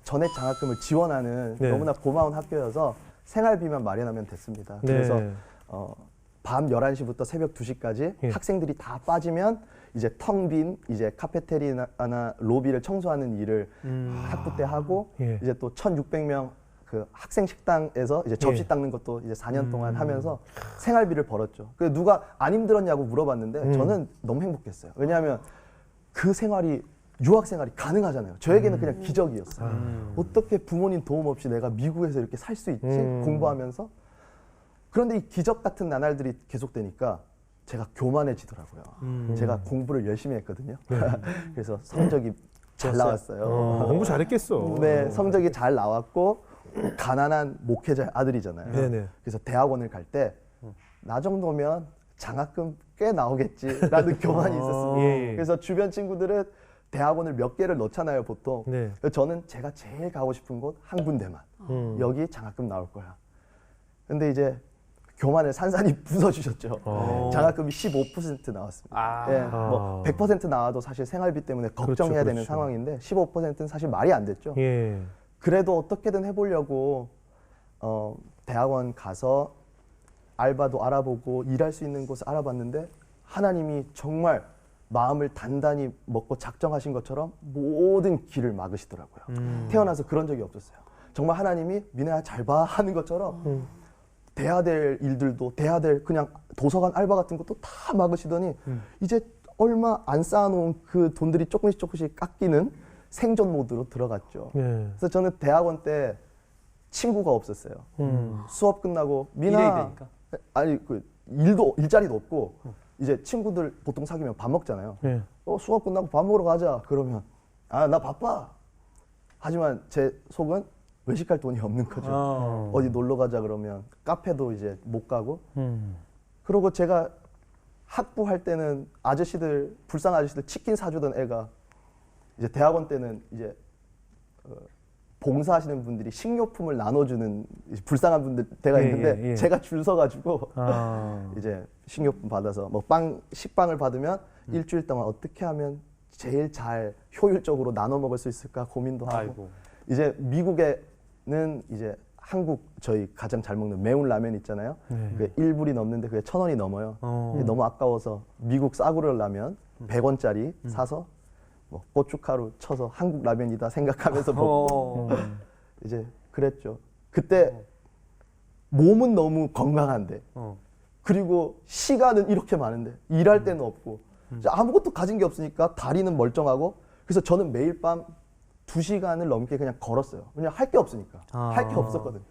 S4: 전액 장학금을 지원하는
S1: 네.
S4: 너무나 고마운 학교여서 생활비만 마련하면 됐습니다. 그래서
S1: 네.
S4: 밤 11시부터 새벽 2시까지
S1: 예.
S4: 학생들이 다 빠지면 이제 텅 빈 이제 카페테리아나 로비를 청소하는 일을 학부 때 하고
S1: 예.
S4: 이제 또 1,600명 그 학생 식당에서 이제 접시
S1: 예.
S4: 닦는 것도 이제 4년 동안 하면서 생활비를 벌었죠. 그 누가 안 힘들었냐고 물어봤는데 저는 너무 행복했어요. 왜냐하면 그 생활이 유학 생활이 가능하잖아요. 저에게는 그냥 기적이었어요. 어떻게 부모님 도움 없이 내가 미국에서 이렇게 살 수 있지? 공부하면서. 그런데 이 기적 같은 나날들이 계속되니까 제가 교만해지더라고요. 제가 공부를 열심히 했거든요. 그래서 성적이 잘 나왔어요.
S1: 공부 잘했겠어.
S4: 네, 성적이 잘 나왔고 가난한 목회자 아들이잖아요.
S1: 네네.
S4: 그래서 대학원을 갈 때 나 정도면 장학금 꽤 나오겠지라는 교만이 있었습니다.
S1: 예.
S4: 그래서 주변 친구들은 대학원을 몇 개를 넣잖아요, 보통.
S1: 네.
S4: 그래서 저는 제가 제일 가고 싶은 곳 한 군데만. 여기 장학금 나올 거야. 근데 이제 교만을 산산이 부숴주셨죠. 장학금이 15% 나왔습니다.
S3: 아.
S4: 예, 뭐 100% 나와도 사실 생활비 때문에 걱정해야
S1: 그렇죠,
S4: 되는
S1: 그렇죠.
S4: 상황인데 15%는 사실 말이 안 됐죠.
S1: 예.
S4: 그래도 어떻게든 해보려고 대학원 가서 알바도 알아보고 일할 수 있는 곳을 알아봤는데 하나님이 정말 마음을 단단히 먹고 작정하신 것처럼 모든 길을 막으시더라고요. 태어나서 그런 적이 없었어요. 정말 하나님이 미나야 잘 봐 하는 것처럼 돼야 될 일들도 돼야 될 그냥 도서관 알바 같은 것도 다 막으시더니 이제 얼마 안 쌓아놓은 그 돈들이 조금씩 깎이는 생존 모드로 들어갔죠.
S1: 예.
S4: 그래서 저는 대학원 때 친구가 없었어요. 수업 끝나고 미나
S3: 일해야 되니까.
S4: 아니 그 일자리도 없고 이제 친구들 보통 사귀면 밥 먹잖아요.
S1: 예.
S4: 수업 끝나고 밥 먹으러 가자. 그러면 아 나 바빠. 하지만 제 속은 외식할 돈이 없는 거죠. 어디 놀러 가자 그러면 카페도 이제 못 가고. 그리고 제가 학부할 때는 아저씨들 불쌍한 아저씨들 치킨 사주던 애가 이제 대학원 때는 이제 봉사하시는 분들이 식료품을 나눠주는 불쌍한 분들 때가
S1: 예,
S4: 있는데
S1: 예, 예.
S4: 제가 줄 서가지고
S1: 아.
S4: 이제 식료품 받아서 뭐 식빵을 받으면 일주일 동안 어떻게 하면 제일 잘 효율적으로 나눠 먹을 수 있을까 고민도 하고
S3: 아이고.
S4: 이제 미국에는 이제 한국 저희 가장 잘 먹는 매운 라면 있잖아요.
S1: 네.
S4: 그게 1불이 넘는데 그게 1,000원이 넘어요. 그게 너무 아까워서 미국 싸구려 라면 100원짜리 사서 뭐 고춧가루 쳐서 한국 라면이다 생각하면서 먹고 이제 그랬죠. 그때 몸은 너무 건강한데 그리고 시간은 이렇게 많은데 일할 때는 없고 아무것도 가진 게 없으니까 다리는 멀쩡하고 그래서 저는 매일 밤 2시간을 넘게 그냥 걸었어요. 왜냐면 할 게 없으니까. 할 게 없었거든요.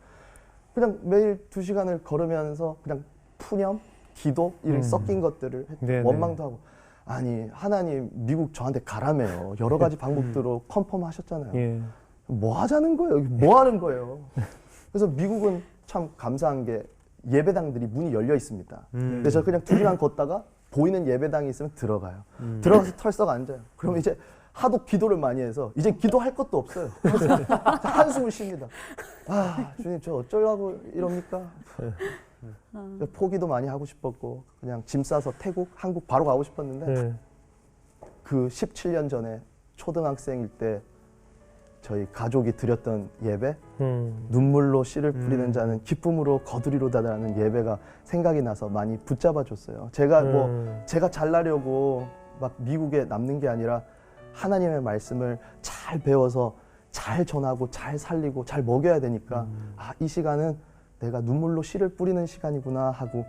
S4: 그냥 매일 2시간을 걸으면서 그냥 푸념, 기도 이런 섞인 것들을
S1: 네네.
S4: 원망도 하고 아니 하나님 미국 저한테 가라며요. 여러 가지 방법들로 컨펌하셨잖아요.
S1: 예.
S4: 뭐 하자는 거예요? 여기 뭐 하는 거예요? 그래서 미국은 참 감사한 게 예배당들이 문이 열려 있습니다. 그래서 그냥 2시간 걷다가 보이는 예배당이 있으면 들어가요. 들어가서 털썩 앉아요. 그러면 이제 하도 기도를 많이 해서 이제 기도할 것도 없어요. 그래서 한숨을 쉽니다. 아 주님 저 어쩌려고 이럽니까? 포기도 많이 하고 싶었고 그냥 짐 싸서 태국, 한국 바로 가고 싶었는데
S1: 예.
S4: 그 17년 전에 초등학생일 때 저희 가족이 드렸던 예배 눈물로 씨를 뿌리는 자는 기쁨으로 거두리로다라는 예배가 생각이 나서 많이 붙잡아 줬어요. 제가 뭐 제가 잘나려고 막 미국에 남는 게 아니라 하나님의 말씀을 잘 배워서 잘 전하고 잘 살리고 잘 먹여야 되니까 아, 이 시간은 내가 눈물로 씨를 뿌리는 시간이구나 하고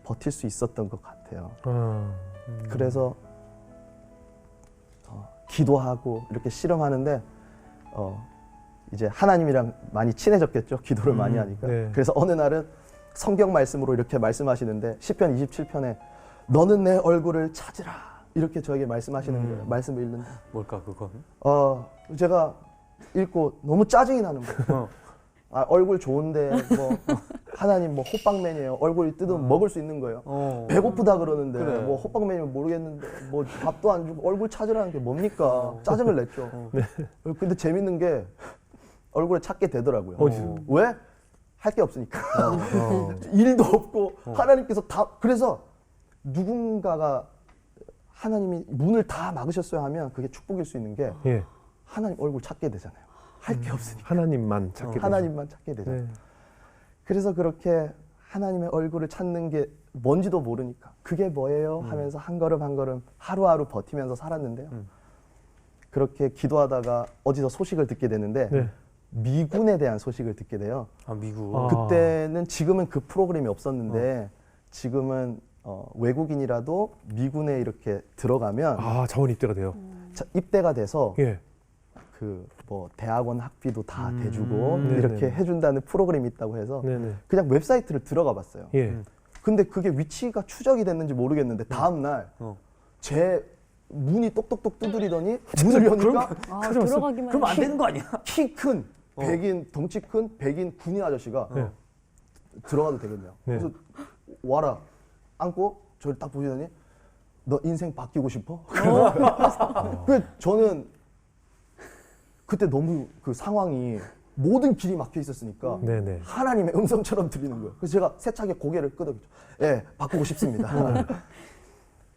S4: 버틸 수 있었던 것 같아요. 그래서 기도하고 이렇게 실험하는데 이제 하나님이랑 많이 친해졌겠죠. 기도를 많이 하니까.
S1: 네.
S4: 그래서 어느 날은 성경 말씀으로 이렇게 말씀하시는데 시편 27편에 너는 내 얼굴을 찾으라 이렇게 저에게 말씀하시는 거예요. 말씀을 읽는데
S3: 뭘까 그건?
S4: 제가 읽고 너무 짜증이 나는 거예요. 아, 얼굴 좋은데 뭐 하나님 뭐 호빵맨이에요. 얼굴이 뜯으면 먹을 수 있는 거예요. 배고프다 그러는데
S3: 그래.
S4: 뭐 호빵맨이면 모르겠는데 뭐 밥도 안 주고 얼굴 찾으라는 게 뭡니까? 짜증을 냈죠. 근데 재밌는 게 얼굴에 찾게 되더라고요. 왜? 할 게 없으니까. 일도 없고 하나님께서 다 그래서 누군가가 하나님이 문을 다 막으셨어야 하면 그게 축복일 수 있는 게
S1: 예.
S4: 하나님 얼굴 찾게 되잖아요. 할 게 없으니까.
S1: 하나님만 찾게 되죠.
S4: 하나님만 찾게 되잖아요.
S1: 네.
S4: 그래서 그렇게 하나님의 얼굴을 찾는 게 뭔지도 모르니까 그게 뭐예요 하면서 한 걸음 한 걸음 하루하루 버티면서 살았는데요. 그렇게 기도하다가 어디서 소식을 듣게 되는데
S1: 네.
S4: 미군에 대한 소식을 듣게 돼요.
S3: 아, 미국.
S1: 아.
S4: 그때는 지금은 그 프로그램이 없었는데 지금은 외국인이라도 미군에 이렇게 들어가면
S1: 아, 자원 입대가 돼요.
S4: 입대가 돼서
S1: 예.
S4: 그 뭐 대학원 학비도 다 대주고
S1: 네네.
S4: 이렇게 해준다는 프로그램이 있다고 해서
S1: 네네.
S4: 그냥 웹사이트를 들어가 봤어요.
S1: 예.
S4: 근데 그게 위치가 추적이 됐는지 모르겠는데 다음 날 제 문이 똑똑똑 두드리더니 문을 여니까
S2: 들어가기만
S3: 그럼 안 되는 거 아니야?
S4: 키 큰 백인 덩치 큰 백인 군인 아저씨가
S1: 네.
S4: 들어가도 되겠네요.
S1: 네.
S4: 그래서 와라 안고 저를 딱 보시더니 너 인생 바뀌고 싶어? 그 저는 그때 너무 그 상황이 모든 길이 막혀 있었으니까
S1: 네네.
S4: 하나님의 음성처럼 들리는 거예요. 그래서 제가 세차게 고개를 끄덕였죠. 예, 바꾸고 싶습니다.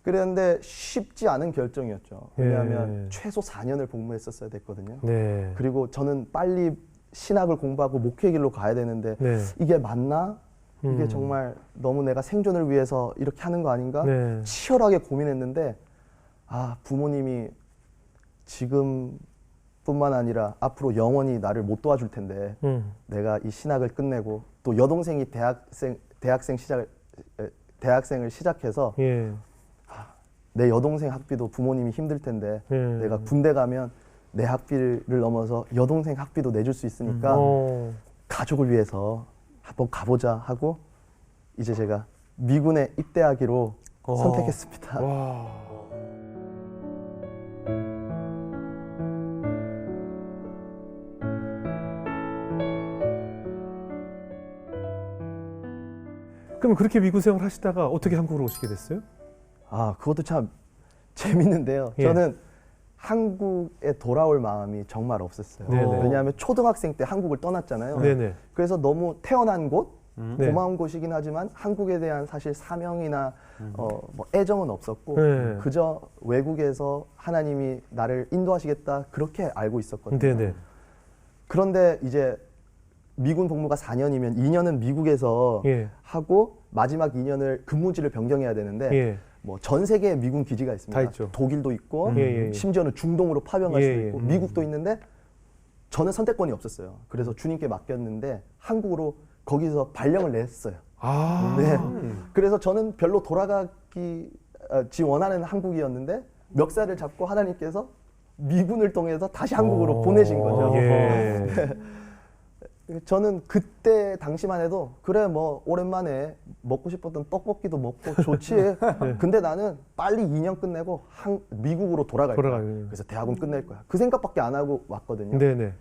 S4: 그랬는데 쉽지 않은 결정이었죠. 왜냐하면
S1: 예.
S4: 최소 4년을 복무했었어야 됐거든요.
S1: 네.
S4: 그리고 저는 빨리 신학을 공부하고 목회 길로 가야 되는데
S1: 네.
S4: 이게 맞나? 이게 정말 너무 내가 생존을 위해서 이렇게 하는 거 아닌가?
S1: 네.
S4: 치열하게 고민했는데 아 부모님이 지금뿐만 아니라 앞으로 영원히 나를 못 도와줄 텐데 내가 이 신학을 끝내고 또 여동생이 대학생을 시작해서
S1: 예.
S4: 내 여동생 학비도 부모님이 힘들 텐데 내가 군대 가면 내 학비를 넘어서 여동생 학비도 내줄 수 있으니까 가족을 위해서 한번 가보자 하고 이제 제가 미군에 입대하기로 선택했습니다.
S1: 와. 그럼 그렇게 미국 생활 하시다가 어떻게 한국으로 오시게 됐어요?
S4: 아 그것도 참 재밌는데요.
S1: 예.
S4: 저는 한국에 돌아올 마음이 정말 없었어요.
S1: 네네.
S4: 왜냐하면 초등학생 때 한국을 떠났잖아요.
S1: 네네.
S4: 그래서 너무 태어난 곳
S1: 네.
S4: 고마운 곳이긴 하지만 한국에 대한 사실 사명이나 뭐 애정은 없었고
S1: 네.
S4: 그저 외국에서 하나님이 나를 인도하시겠다 그렇게 알고 있었거든요.
S1: 네네.
S4: 그런데 이제 미군 복무가 4년이면 2년은 미국에서
S1: 예.
S4: 하고 마지막 2년을 근무지를 변경해야 되는데
S1: 예.
S4: 뭐 전 세계에 미군 기지가 있습니다.
S1: 다 있죠.
S4: 독일도 있고
S1: 예, 예.
S4: 심지어는 중동으로 파병할
S1: 예,
S4: 수도
S1: 예.
S4: 있고 미국도 있는데 저는 선택권이 없었어요. 그래서 주님께 맡겼는데 한국으로 거기서 발령을 냈어요.
S1: 아.
S4: 네. 그래서 저는 별로 돌아가기 원하는 한국이었는데 멱살을 잡고 하나님께서 미군을 통해서 다시 한국으로 보내신 거죠.
S1: 예.
S4: 저는 그때 당시만 해도 그래 뭐 오랜만에 먹고 싶었던 떡볶이도 먹고 좋지. 근데 나는 빨리 2년 끝내고 미국으로 돌아갈 거야. 그래서 대학원 끝낼 거야. 그 생각밖에 안 하고 왔거든요.
S1: 네네.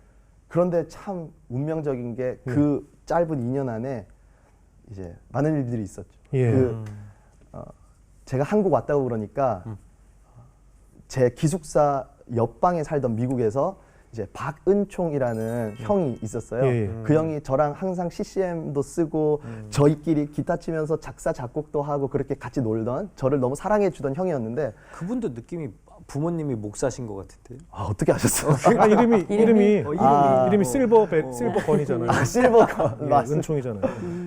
S4: 그런데 참 운명적인 게 그 짧은 2년 안에 이제 많은 일들이 있었죠.
S1: 예.
S4: 제가 한국 왔다고 그러니까 제 기숙사 옆방에 살던 미국에서 이제 박은총이라는 형이 있었어요.
S1: 예.
S4: 그 형이 저랑 항상 CCM도 쓰고 저희끼리 기타 치면서 작사 작곡도 하고 그렇게 같이 놀던 저를 너무 사랑해 주던 형이었는데
S3: 그분도 느낌이 부모님이 목사신 것 같은데.
S4: 아, 어떻게 아셨어요?
S1: 아, 이름이 실버 건이잖아요.
S4: 아, 실버건
S1: 예,
S4: 맞습니다.
S1: 은총이잖아요.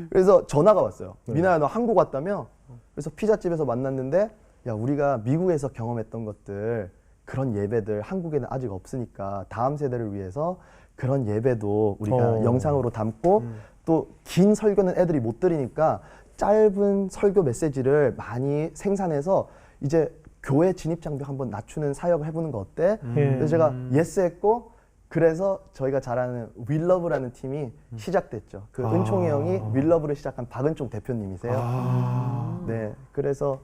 S4: 그래서 전화가 왔어요. 미나야 너 한국 왔다며? 그래서 피자집에서 만났는데 야 우리가 미국에서 경험했던 것들 그런 예배들 한국에는 아직 없으니까 다음 세대를 위해서 그런 예배도 우리가 영상으로 담고 또 긴 설교는 애들이 못 들으니까 짧은 설교 메시지를 많이 생산해서 이제 교회 진입 장벽 한번 낮추는 사역을 해보는 거 어때? 그래서 제가 예스 했고 그래서 저희가 잘 아는 윌러브라는 팀이 시작됐죠. 그 은총이 형이 윌러브를 시작한 박은총 대표님이세요. 네, 그래서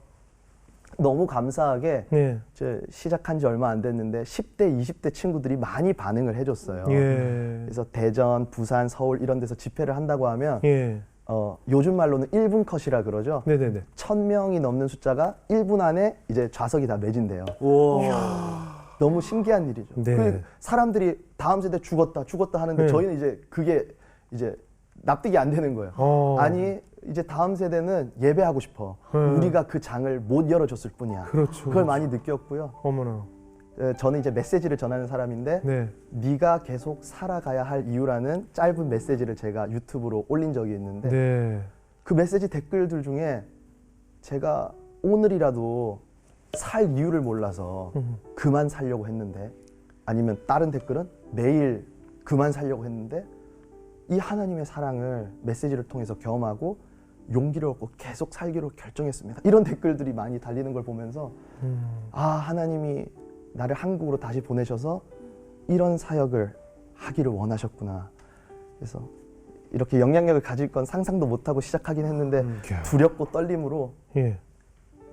S4: 너무 감사하게
S1: 네.
S4: 저 시작한 지 얼마 안 됐는데 10대, 20대 친구들이 많이 반응을 해줬어요.
S1: 예.
S4: 그래서 대전, 부산, 서울 이런 데서 집회를 한다고 하면
S1: 예.
S4: 요즘 말로는 1분 컷이라 그러죠.
S1: 네네네.
S4: 1000명이 넘는 숫자가 1분 안에 이제 좌석이 다 매진돼요. 너무 신기한 일이죠.
S1: 네.
S4: 그 사람들이 다음 세대 죽었다 하는데
S1: 네.
S4: 저희는 이제 그게 이제 납득이 안 되는 거예요. 아니 이제 다음 세대는 예배하고 싶어. 우리가 그 장을 못 열어줬을 뿐이야.
S1: 그렇죠.
S4: 그걸 많이 느꼈고요.
S1: 어머나.
S4: 저는 이제 메시지를 전하는 사람인데
S1: 네.
S4: 네가 계속 살아가야 할 이유라는 짧은 메시지를 제가 유튜브로 올린 적이 있는데
S1: 네.
S4: 그 메시지 댓글들 중에 제가 오늘이라도 살 이유를 몰라서 그만 살려고 했는데 아니면 다른 댓글은 내일 그만 살려고 했는데 이 하나님의 사랑을 메시지를 통해서 경험하고 용기를 얻고 계속 살기로 결정했습니다. 이런 댓글들이 많이 달리는 걸 보면서 아, 하나님이 나를 한국으로 다시 보내셔서 이런 사역을 하기를 원하셨구나. 그래서 이렇게 영향력을 가질 건 상상도 못하고 시작하긴 했는데 두렵고 떨림으로
S1: 예.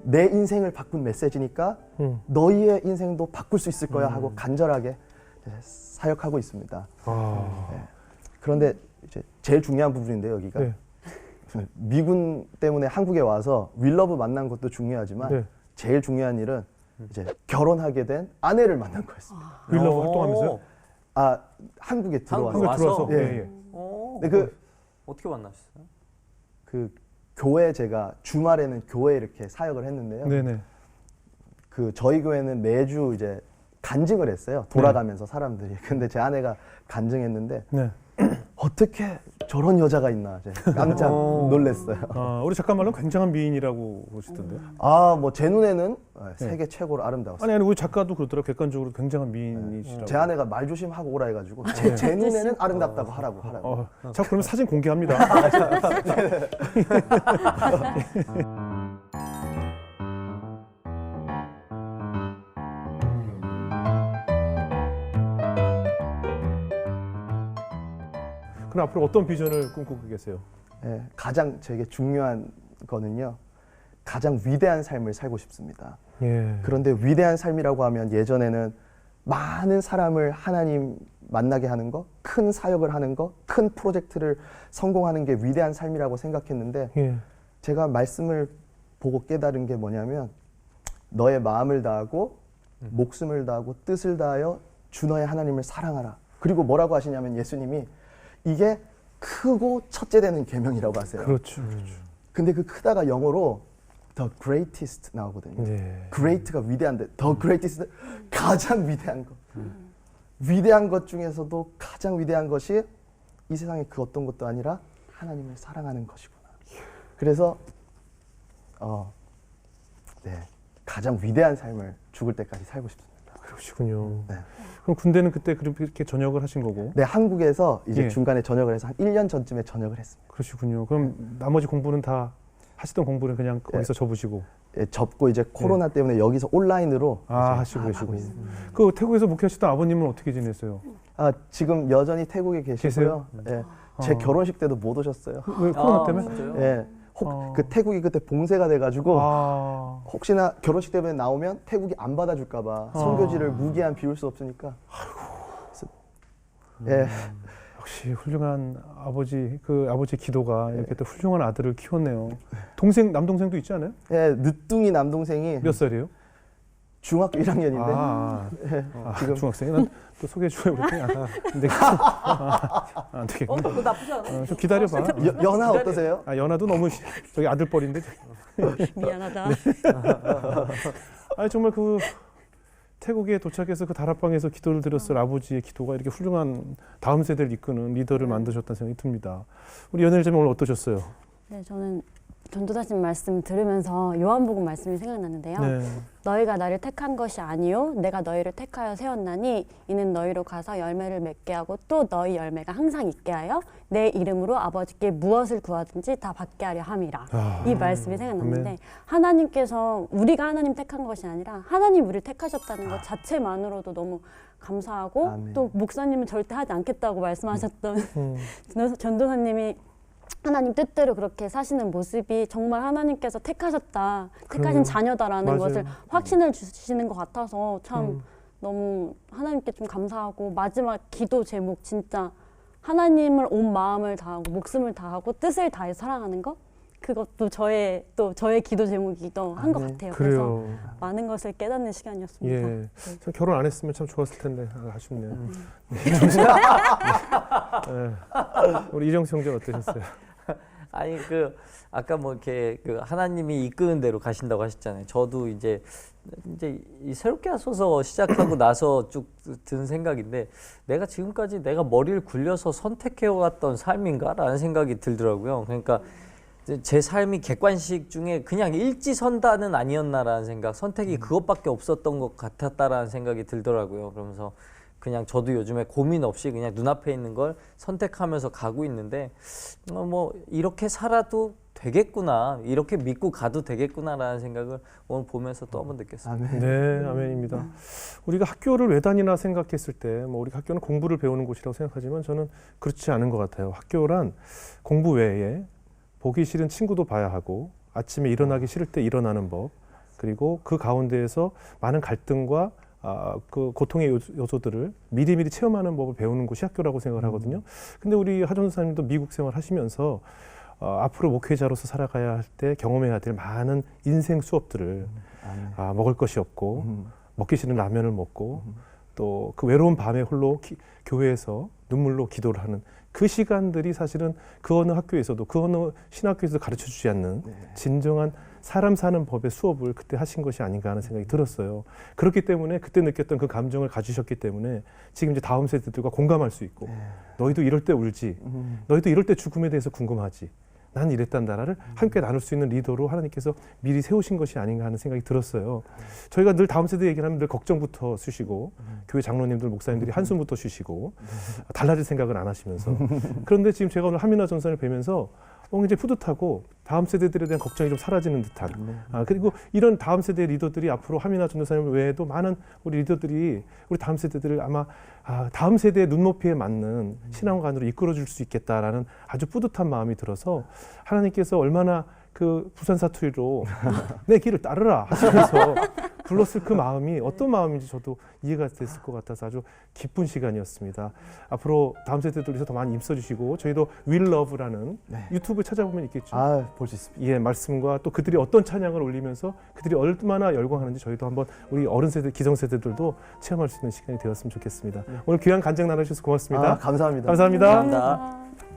S4: 내 인생을 바꾼 메시지니까 너희의 인생도 바꿀 수 있을 거야 하고 간절하게 사역하고 있습니다.
S1: 아.
S4: 네. 그런데 이제 제일 중요한 부분인데요, 여기가
S1: 네.
S4: 미군 때문에 한국에 와서 윌러브 만난 것도 중요하지만
S1: 네.
S4: 제일 중요한 일은 이제 결혼하게 된 아내를 만난 거였습니다.
S1: 윌러브 활동하면서요?
S4: 아, 한국에 들어와서
S1: 한국에
S3: 와서?
S1: 들어와서.
S4: 예.
S1: 예. 예.
S4: 근데
S3: 어떻게 만나셨어요?
S4: 그 교회 제가 주말에는 교회 이렇게 사역을 했는데요.
S1: 네네.
S4: 그 저희 교회는 매주 이제 간증을 했어요. 돌아가면서 사람들이. 근데 제 아내가 간증했는데
S1: 네.
S4: 어떻게 저런 여자가 있나 이제 깜짝 놀랐어요.
S1: 아, 우리 작가 말로는 굉장한 미인이라고 그러시던데요.
S4: 아, 뭐 제 눈에는 세계 최고로 아름다웠어요.
S1: 아니 우리 작가도 그러더라고요. 객관적으로 굉장한 미인이시라고.
S4: 제 아내가 말 조심하고 오라 해가지고 제 눈에는 아름답다고 하라고.
S1: 자, 그러면 사진 공개합니다. 그럼 앞으로 어떤 비전을 꿈꾸고 계세요?
S4: 예, 가장 제게 중요한 거는요. 가장 위대한 삶을 살고 싶습니다.
S1: 예.
S4: 그런데 위대한 삶이라고 하면 예전에는 많은 사람을 하나님 만나게 하는 거, 큰 사역을 하는 거, 큰 프로젝트를 성공하는 게 위대한 삶이라고 생각했는데
S1: 예.
S4: 제가 말씀을 보고 깨달은 게 뭐냐면 너의 마음을 다하고 목숨을 다하고 뜻을 다하여 주 너의 하나님을 사랑하라. 그리고 뭐라고 하시냐면 예수님이 이게 크고 첫째 되는 계명이라고 하세요.
S1: 그렇죠. 그렇죠.
S4: 근데 그 크다가 영어로 the greatest 나오거든요.
S1: 네.
S4: great가 위대한데 the greatest 가장 위대한 것. 위대한 것 중에서도 가장 위대한 것이 이 세상의 그 어떤 것도 아니라 하나님을 사랑하는 것이구나. 그래서 네, 가장 위대한 삶을 죽을 때까지 살고 싶습니다.
S1: 그러시군요.
S4: 네.
S1: 그럼 군대는 그때 그렇게 전역을 하신 거고.
S4: 네, 한국에서 이제
S1: 예.
S4: 중간에 전역을 해서 한 1년 전쯤에 전역을 했습니다.
S1: 그러시군요. 그럼 나머지 공부는 다 하시던 공부는 그냥 거기서 접으시고.
S4: 예, 접고 이제 코로나 때문에 여기서 온라인으로 이제
S1: 하시고
S4: 하고
S1: 계시고.
S4: 있습니다.
S1: 그 태국에서 목회하시던 아버님은 어떻게 지내세요?
S4: 아, 지금 여전히 태국에 계시고요. 예, 제 결혼식 때도 못 오셨어요.
S1: 왜 코로나 때문에?
S3: 진짜요?
S4: 예, 그 태국이 그때 봉쇄가 돼가지고 혹시나 결혼식 때문에 나오면 태국이 안 받아줄까봐 선교지를 무기한 비울 수 없으니까. 그래서, 예,
S1: 역시 훌륭한 아버지, 그 아버지 기도가 이렇게 또 훌륭한 아들을 키웠네요. 동생, 남동생도 있지 않아요?
S4: 예, 늦둥이 남동생이
S1: 몇 살이에요?
S4: 중학교 1학년인데
S1: 지금 중학생이 난 또 소개해주고 그랬더니 안 되겠구나.
S2: 그거 나쁘지 않아.
S1: 좀 기다려봐.
S4: 연하 어떠세요?
S1: 연하도 너무 저기 아들뻘인데.
S2: 미안하다.
S1: 아니 정말 그 태국에 도착해서 그 다락방에서 기도를 드렸을 아버지의 기도가 이렇게 훌륭한 다음 세대를 이끄는 리더를 만드셨다는 생각이 듭니다. 우리 연혜일자님 오늘 어떠셨어요?
S2: 네, 저는 전도사님 말씀 들으면서 요한복음 말씀이 생각났는데요.
S1: 네.
S2: 너희가 나를 택한 것이 아니요 내가 너희를 택하여 세웠나니 이는 너희로 가서 열매를 맺게 하고 또 너희 열매가 항상 있게 하여 내 이름으로 아버지께 무엇을 구하든지 다 받게 하려 함이라. 이 말씀이 생각났는데
S1: 아멘.
S2: 하나님께서 우리가 하나님 택한 것이 아니라 하나님 우리를 택하셨다는 것 자체만으로도 너무 감사하고
S4: 아멘.
S2: 또 목사님은 절대 하지 않겠다고 말씀하셨던 전도사님이 하나님 뜻대로 그렇게 사시는 모습이 정말 하나님께서 택하신
S1: 그럼요.
S2: 자녀다라는
S1: 맞아요.
S2: 것을 확신을 주시는 것 같아서 참 너무 하나님께 좀 감사하고 마지막 기도 제목 진짜 하나님을 온 마음을 다하고 목숨을 다하고 뜻을 다해 사랑하는 것 그것도 저의 기도 제목이기도 한 것 같아요. 그래서
S1: 그래요.
S2: 많은 것을 깨닫는 시간이었습니다.
S1: 예. 참 결혼 안 했으면 참 좋았을 텐데 아쉽네요. 네. 우리 이정수 형제 어떠셨어요?
S3: 아니 그 아까 뭐 이렇게 그 하나님이 이끄는 대로 가신다고 하셨잖아요. 저도 이제 이 새롭게 하소서 시작하고 나서 쭉 든 생각인데 내가 지금까지 내가 머리를 굴려서 선택해왔던 삶인가라는 생각이 들더라고요. 그러니까 제 삶이 객관식 중에 그냥 일지선다는 아니었나라는 생각, 선택이 그것밖에 없었던 것 같았다라는 생각이 들더라고요. 그러면서 그냥 저도 요즘에 고민 없이 그냥 눈앞에 있는 걸 선택하면서 가고 있는데 뭐 이렇게 살아도 되겠구나, 이렇게 믿고 가도 되겠구나라는 생각을 오늘 보면서 또 한번 느꼈습니다.
S4: 아멘.
S1: 네, 아멘입니다. 우리가 학교를 왜 다니나 생각했을 때, 뭐 우리 학교는 공부를 배우는 곳이라고 생각하지만 저는 그렇지 않은 것 같아요. 학교란 공부 외에 보기 싫은 친구도 봐야 하고, 아침에 일어나기 싫을 때 일어나는 법, 그리고 그 가운데에서 많은 갈등과 그 고통의 요소들을 미리미리 체험하는 법을 배우는 곳이 학교라고 생각을 하거든요. 근데 우리 하전사님도 미국 생활 하시면서 앞으로 목회자로서 살아가야 할 때 경험해야 될 많은 인생 수업들을 먹을 것이 없고 먹기 싫은 라면을 먹고 또 그 외로운 밤에 홀로 교회에서 눈물로 기도를 하는 그 시간들이 사실은 그 어느 학교에서도 그 어느 신학교에서도 가르쳐 주지 않는 진정한 사람 사는 법의 수업을 그때 하신 것이 아닌가 하는 생각이 들었어요. 그렇기 때문에 그때 느꼈던 그 감정을 가지셨기 때문에 지금 이제 다음 세대들과 공감할 수 있고 너희도 이럴 때 울지, 너희도 이럴 때 죽음에 대해서 궁금하지, 난 이랬단다를 함께 나눌 수 있는 리더로 하나님께서 미리 세우신 것이 아닌가 하는 생각이 들었어요. 저희가 늘 다음 세대 얘기를 하면 늘 걱정부터 쉬시고 교회 장로님들 목사님들이 한숨부터 쉬시고 달라질 생각은 안 하시면서 그런데 지금 제가 오늘 하민아 전사를 뵈면서 굉장히 뿌듯하고 다음 세대들에 대한 걱정이 좀 사라지는 듯한 그리고 이런 다음 세대 리더들이 앞으로 하민아 전도사님 외에도 많은 우리 리더들이 우리 다음 세대들을 아마 다음 세대의 눈높이에 맞는 신앙관으로 이끌어줄 수 있겠다라는 아주 뿌듯한 마음이 들어서 하나님께서 얼마나 그 부산 사투리로 내 길을 따르라 하시면서 불렀을 그 마음이 어떤 마음인지 저도 이해가 됐을 것 같아서 아주 기쁜 시간이었습니다. 앞으로 다음 세대들 위해서 더 많이 힘써주시고 저희도 Will Love라는 유튜브 찾아보면 있겠죠.
S4: 볼 수 있습니다.
S1: 예, 말씀과 또 그들이 어떤 찬양을 올리면서 그들이 얼마나 열광하는지 저희도 한번 우리 어른 세대, 기성 세대들도 체험할 수 있는 시간이 되었으면 좋겠습니다. 오늘 귀한 간증 나눠주셔서 고맙습니다.
S4: 감사합니다.
S1: 감사합니다.
S3: 감사합니다.